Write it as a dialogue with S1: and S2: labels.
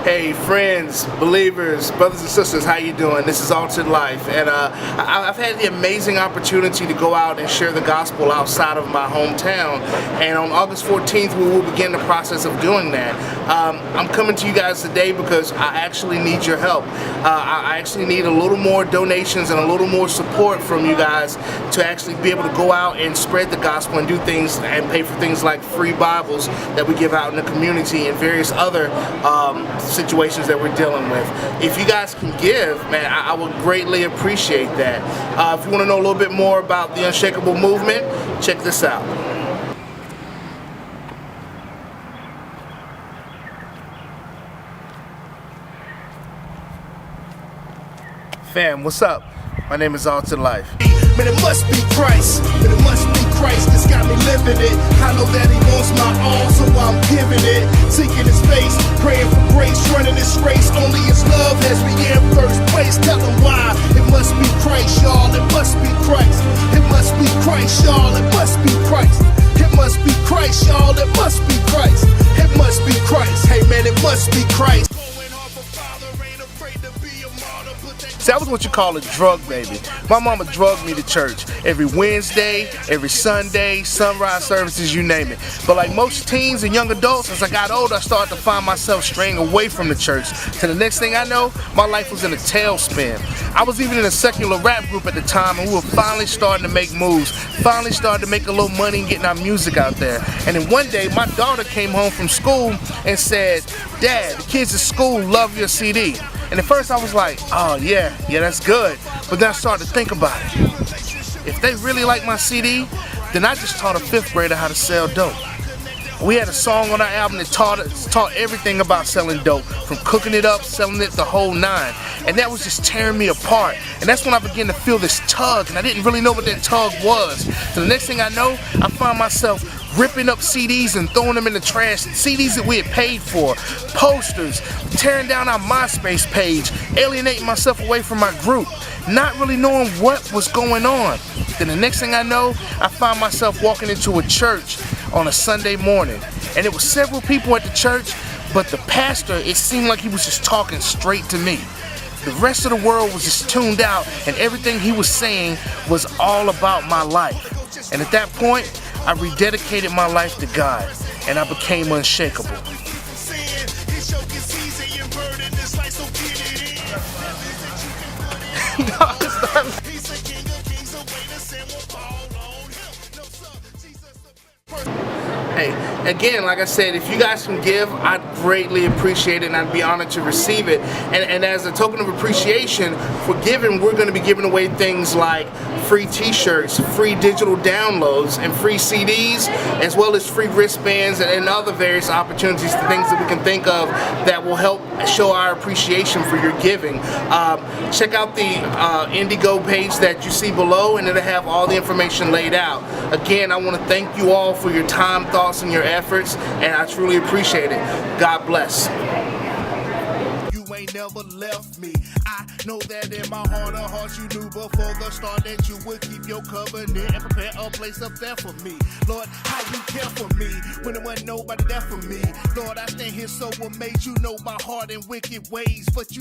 S1: Hey friends, believers, brothers and sisters, how you doing? This is Altered Life, and I've had the amazing opportunity to go out and share the gospel outside of my hometown, and on August 14th we will begin the process of doing that. I'm coming to you guys today because I actually need your help. I actually need a little more donations and a little more support from you guys to actually be able to go out and spread the gospel and do things and pay for things like free Bibles that we give out in the community and various other situations that we're dealing with. If you guys can give, man, I would greatly appreciate that. If you want to know a little bit more about the Unshakable movement, check this out. Fam, what's up? My name is Altered Life.
S2: Man, it must be Christ. Man, it must be Christ that's got me living it. I know that he wants my all, so I'm giving it. Seeking his face, praying for grace, running this race. Only his love has me in first place. Tell him why. It must be Christ, y'all. It must be Christ. It must be Christ, y'all. It must be Christ. It must be Christ, y'all. It must be Christ. It must be Christ. Hey, man, it must be Christ.
S1: See, that was what you call a drug baby. My mama drugged me to church every Wednesday, every Sunday, sunrise services, you name it. But like most teens and young adults, as I got older, I started to find myself straying away from the church. So the next thing I know, my life was in a tailspin. I was even in a secular rap group at the time, and we were finally starting to make moves, finally started to make a little money and getting our music out there. And then one day, my daughter came home from school and said, "Dad, the kids at school love your CD." And at first I was like, oh yeah, that's good. But then I started to think about it. If they really like my CD, then I just taught a 5th grader how to sell dope. We had a song on our album that taught everything about selling dope, from cooking it up, selling it, the whole 9. And that was just tearing me apart. And that's when I began to feel this tug, and I didn't really know what that tug was. So the next thing I know, I found myself ripping up CDs and throwing them in the trash, CDs that we had paid for, posters, tearing down our MySpace page, alienating myself away from my group, not really knowing what was going on. Then the next thing I know, I found myself walking into a church on a Sunday morning, and it was several people at the church, but the pastor, it seemed like he was just talking straight to me. The rest of the world was just tuned out, and everything he was saying was all about my life. And at that point, I rededicated my life to God, and I became unshakable. No, it's not. Hey, again, like I said, if you guys can give, I'd greatly appreciate it, and I'd be honored to receive it. And as a token of appreciation for giving, we're going to be giving away things like free t-shirts, free digital downloads, and free CDs, as well as free wristbands and other various opportunities, the things that we can think of that will help show our appreciation for your giving. Check out the Indigo page that you see below, and it'll have all the information laid out. Again, I want to thank you all for your time, thoughts, and your efforts, and I truly appreciate it. God bless.
S2: You ain't never left me. I know that in my heart of hearts you knew before the start that you would keep your covenant and prepare a place up there for me. Lord, how you care for me when there wasn't nobody there for me. Lord, I stand here so amazed. You know my heart and wicked ways, but you